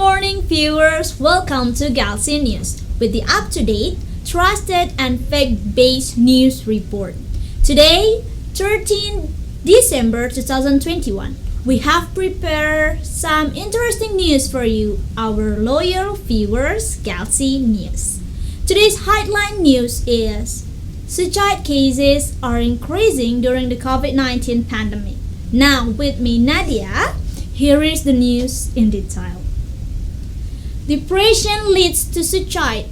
morning, viewers. Welcome to Gelsi News with the up-to-date, trusted, and fact-based news report. Today, 13 December 2021, we have prepared some interesting news for you, our loyal viewers, Gelsi News. Today's headline news is suicide cases are increasing during the COVID-19 pandemic. Now, with me, Nadia, here is the news in detail. Depression leads to suicide.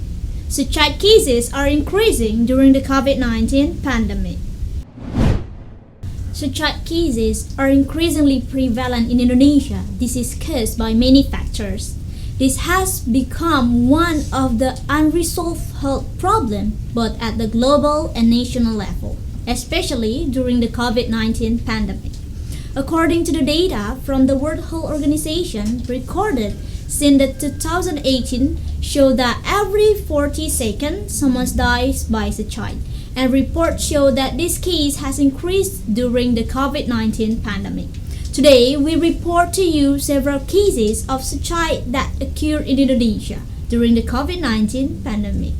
Suicide cases are increasing during the COVID-19 pandemic. Suicide cases are increasingly prevalent in Indonesia. This is caused by many factors. This has become one of the unresolved health problems both at the global and national level, especially during the COVID-19 pandemic. According to the data from the World Health Organization recorded since the 2018 show that every 40 seconds someone dies by suicide, and reports show that this case has increased during the COVID-19 pandemic. Today, we report to you several cases of suicide that occurred in Indonesia during the COVID-19 pandemic.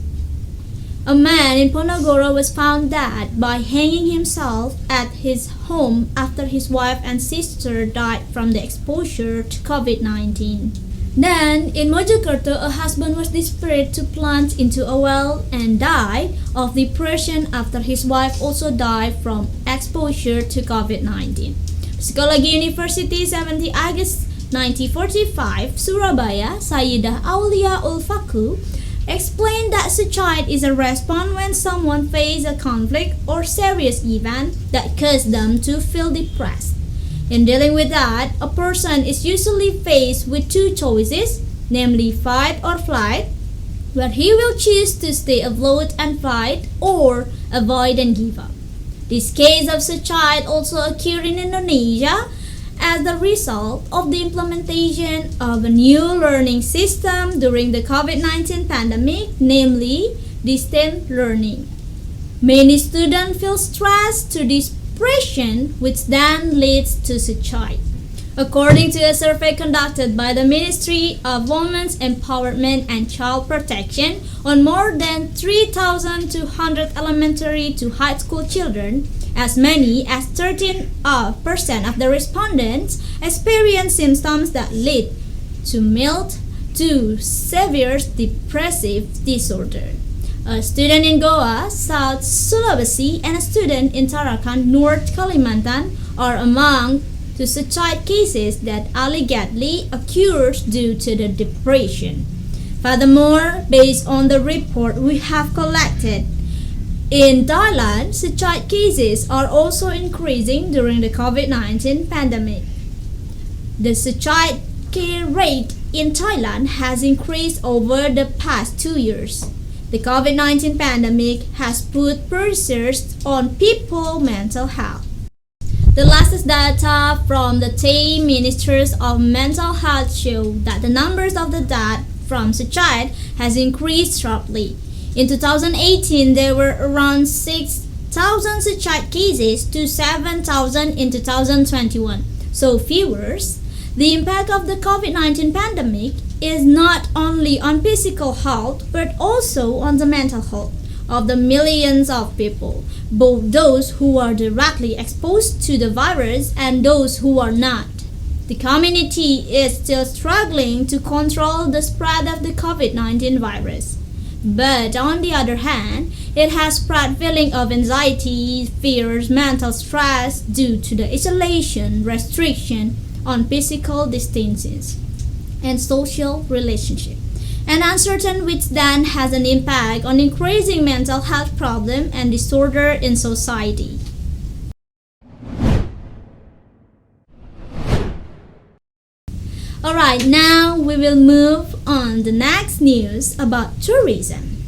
A man in Ponorogo was found dead by hanging himself at his home after his wife and sister died from the exposure to COVID-19. Then, in Mojokerto, a husband was desperate to plunge into a well and died of depression after his wife also died from exposure to COVID-19. Psikologi University 70 August 1945, Surabaya, Sayyidah Aulia Ulfaku explained that suicide is a response when someone faces a conflict or serious event that causes them to feel depressed. In dealing with that, a person is usually faced with two choices, namely fight or flight, where he will choose to stay afloat and fight or avoid and give up. This case of suicide also occurred in Indonesia as the result of the implementation of a new learning system during the COVID-19 pandemic, namely distance learning. Many students feel stressed to depression, which then leads to suicide. According to a survey conducted by the Ministry of Women's Empowerment and Child Protection on more than 3,200 elementary to high school children, as many as 13% of the respondents experience symptoms that lead to mild to severe depressive disorder. A student in Goa, South Sulawesi, and a student in Tarakan, North Kalimantan are among the suicide cases that allegedly occurs due to the depression. Furthermore, based on the report we have collected, in Thailand, suicide cases are also increasing during the COVID-19 pandemic. The suicide rate in Thailand has increased over the past 2 years. The COVID-19 pandemic has put pressures on people's mental health. The latest data from the Thai Ministers of Mental Health show that the numbers of the deaths from suicide has increased sharply. In 2018, there were around 6,000 suicide cases to 7,000 in 2021. So, viewers, the impact of the COVID-19 pandemic is not only on physical health but also on the mental health of the millions of people, both those who are directly exposed to the virus and those who are not. The community is still struggling to control the spread of the COVID-19 virus. But on the other hand, it has spread feeling of anxiety, fears, mental stress due to the isolation, restriction on physical distances, and social relationship, and uncertain, which then has an impact on increasing mental health problem and disorder in society. Alright, now we will move on the next news about tourism.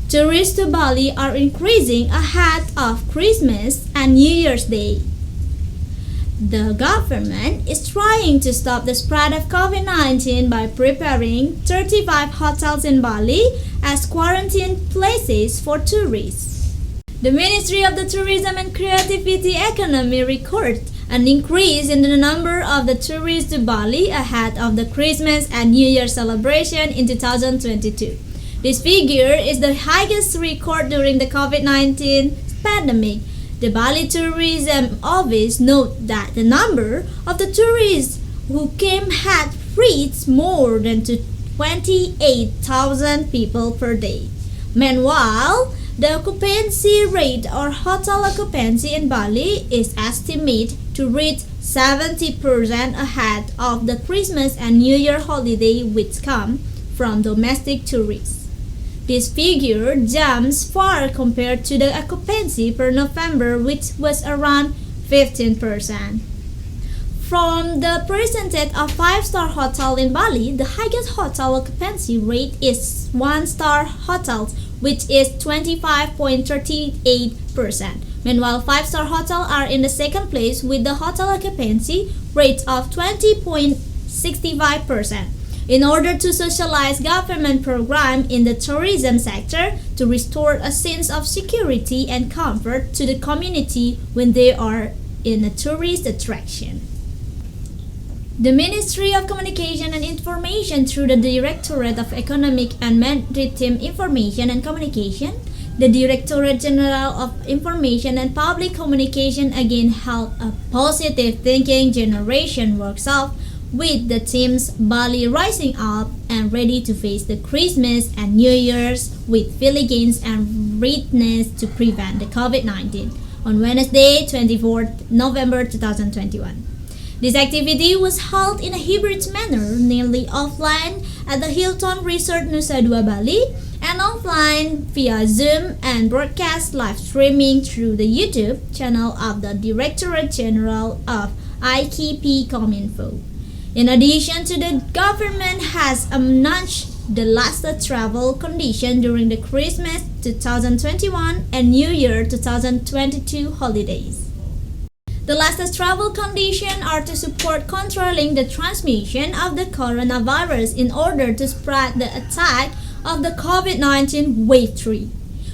Tourists to Bali are increasing ahead of Christmas and New Year's Day. The government is trying to stop the spread of COVID-19 by preparing 35 hotels in Bali as quarantine places for tourists. The Ministry of the Tourism and Creativity Economy recorded an increase in the number of the tourists to Bali ahead of the Christmas and New Year celebration in 2022. This figure is the highest record during the COVID-19 pandemic. The Bali Tourism Office notes that the number of the tourists who came had reached more than 28,000 people per day. Meanwhile, the occupancy rate or hotel occupancy in Bali is estimated to reach 70% ahead of the Christmas and New Year holiday, which come from domestic tourists. This figure jumps far compared to the occupancy per November, which was around 15%. From the percentage of 5-star hotel in Bali, the highest hotel occupancy rate is 1-star hotels, which is 25.38%. Meanwhile, 5-star hotels are in the second place with the hotel occupancy rate of 20.65%. In order to socialize government program in the tourism sector to restore a sense of security and comfort to the community when they are in a tourist attraction. The Ministry of Communication and Information through the Directorate of Economic and Maritime Information and Communication, the Directorate General of Information and Public Communication again held a positive thinking generation workshop with the themes Bali Rising Up and Ready to Face the Christmas and New Year's with Philippines and Readiness to Prevent the COVID-19 on Wednesday, 24th November 2021. This activity was held in a hybrid manner, nearly offline at the Hilton Resort Nusa Dua Bali and offline via Zoom and broadcast live streaming through the YouTube channel of the Directorate General of IKP Cominfo. In addition to the government has announced the last travel condition during the Christmas 2021 and New Year 2022 holidays. The last travel conditions are to support controlling the transmission of the coronavirus in order to spread the attack of the COVID-19 wave 3.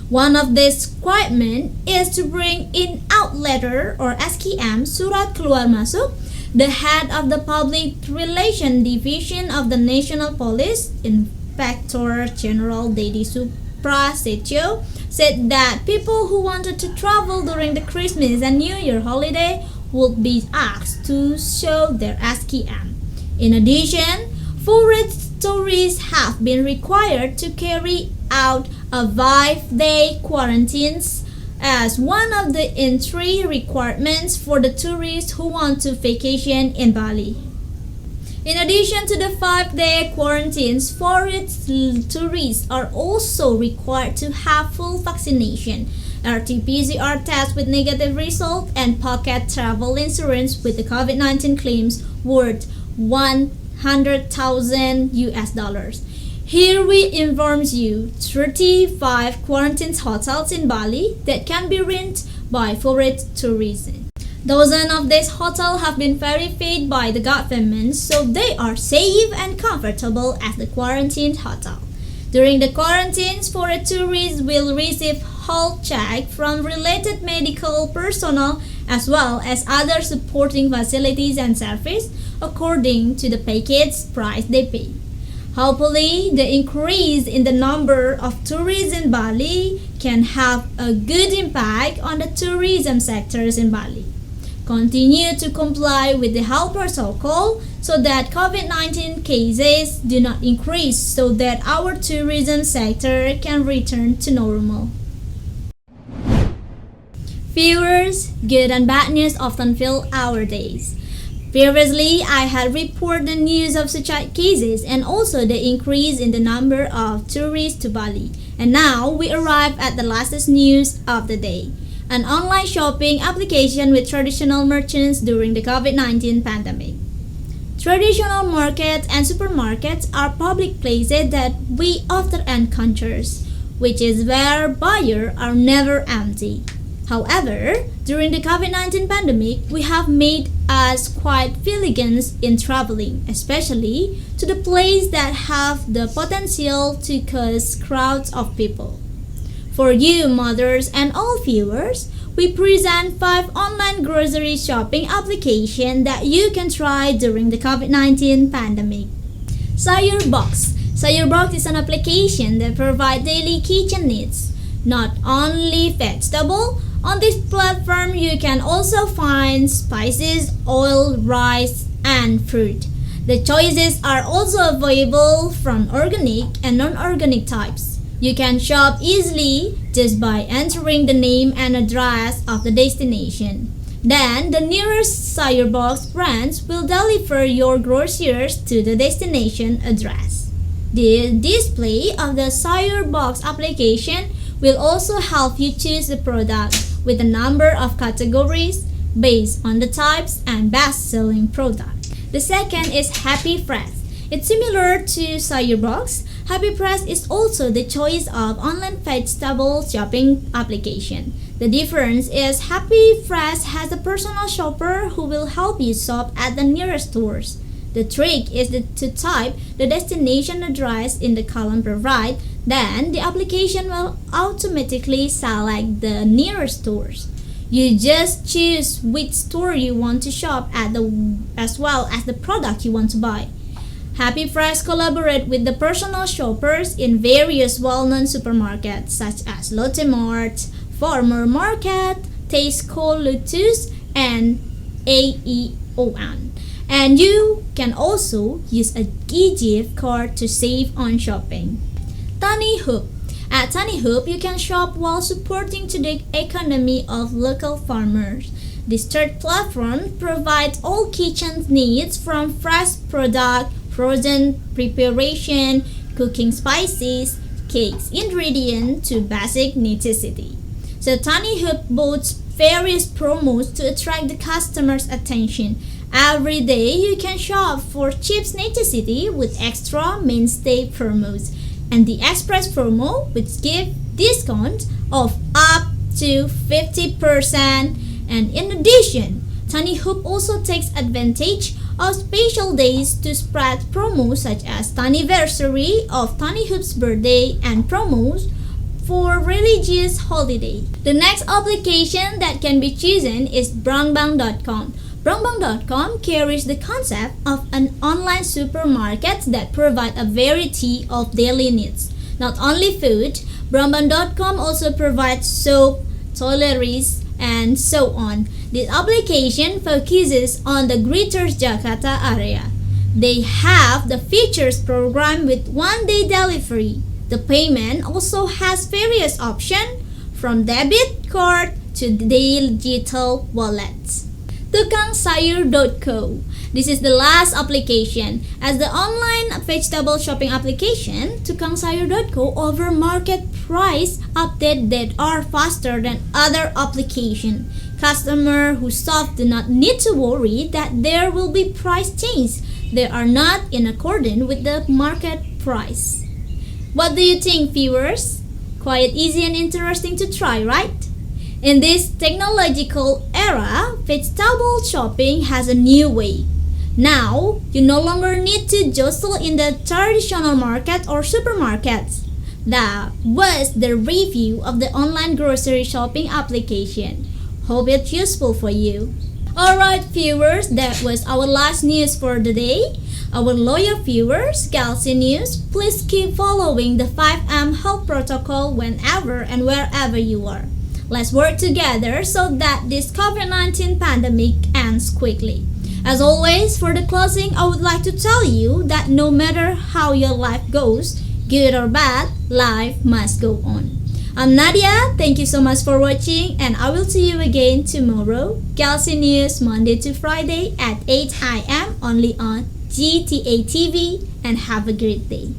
One of these requirements is to bring in out letter or SKM Surat Keluar Masuk. The head of the Public Relations Division of the National Police, Inspector General Dedi Suprasetyo, said that people who wanted to travel during the Christmas and New Year holiday would be asked to show their SKM. In addition, foreign tourists have been required to carry out a 5-day quarantine as one of the entry requirements for the tourists who want to vacation in Bali. In addition to the 5-day quarantines, foreign tourists are also required to have full vaccination, RT-PCR test with negative result, and pocket travel insurance with the COVID-19 claims worth $100,000. Here we inform you 35 quarantine hotels in Bali that can be rented by foreign tourism. Dozens of these hotels have been verified by the government, so they are safe and comfortable as the quarantine hotel. During the quarantines, foreign tourists will receive health check from related medical personnel as well as other supporting facilities and service according to the package price they pay. Hopefully, the increase in the number of tourists in Bali can have a good impact on the tourism sectors in Bali. Continue to comply with the health protocol so that COVID-19 cases do not increase so that our tourism sector can return to normal. Viewers, good and bad news often fill our days. Previously, I had reported the news of such cases and also the increase in the number of tourists to Bali. And now we arrive at the latest news of the day. An online shopping application with traditional merchants during the COVID-19 pandemic. Traditional markets and supermarkets are public places that we often encounter, which is where buyers are never empty. However, during the COVID-19 pandemic, we have made us quite vigilant in traveling, especially to the places that have the potential to cause crowds of people. For you mothers and all viewers, we present 5 online grocery shopping applications that you can try during the COVID-19 pandemic. Sayurbox. Sayurbox is an application that provides daily kitchen needs, not only vegetable. On this platform, you can also find spices, oil, rice, and fruit. The choices are also available from organic and non-organic types. You can shop easily just by entering the name and address of the destination. Then, the nearest Sayurbox branch will deliver your groceries to the destination address. The display of the Sayurbox application will also help you choose the product with a number of categories based on the types and best-selling product. The second is Happy Fresh. It's similar to Sayurbox. Happy Fresh is also the choice of online vegetable shopping application. The difference is Happy Fresh has a personal shopper who will help you shop at the nearest stores. The trick is to type the destination address in the column provided, then the application will automatically select the nearest stores. You just choose which store you want to shop at as well as the product you want to buy. Happy Fresh collaborate with the personal shoppers in various well-known supermarkets such as Lotte Mart, Farmer Market, Tesco Lotus, and AEON. And you can also use a gift card to save on shopping. Tani Hoop. At Tani Hoop, you can shop while supporting to the economy of local farmers. This third platform provides all kitchen needs from fresh product, frozen preparation, cooking spices, cakes, ingredients to basic necessity. So Tani Hoop boasts various promos to attract the customer's attention. Every day you can shop for cheap necessity with extra mainstay promos and the express promo which gives discount of up to 50%. And in addition, Tani Hoop also takes advantage of special days to spread promos such as Tanniversary of Tani Hoop's birthday and promos for religious holiday. The next application that can be chosen is Brangbang.com. Brangbang.com carries the concept of an online supermarket that provides a variety of daily needs. Not only food, Brangbang.com also provides soap, toiletries, and so on. This application focuses on the Greater Jakarta area. They have the features program with one-day delivery. The payment also has various options from debit card to digital wallets. Tukangsayur.co. This is the last application. As the online vegetable shopping application, Tukangsayur.co offers market price updates that are faster than other applications. Customers who shop do not need to worry that there will be price change. They are not in accordance with the market price. What do you think, viewers? Quite easy and interesting to try, right? In this technological era, vegetable shopping has a new way. Now, you no longer need to jostle in the traditional market or supermarkets. That was the review of the online grocery shopping application. Hope it's useful for you. Alright viewers, that was our last news for the day. Our loyal viewers, Gelsi News, please keep following the 5M health protocol whenever and wherever you are. Let's work together so that this COVID-19 pandemic ends quickly. As always, for the closing, I would like to tell you that no matter how your life goes, good or bad, life must go on. I'm Nadia, thank you so much for watching, and I will see you again tomorrow. Gelsi News, Monday to Friday at 8 a.m. only on GTA TV, and have a great day.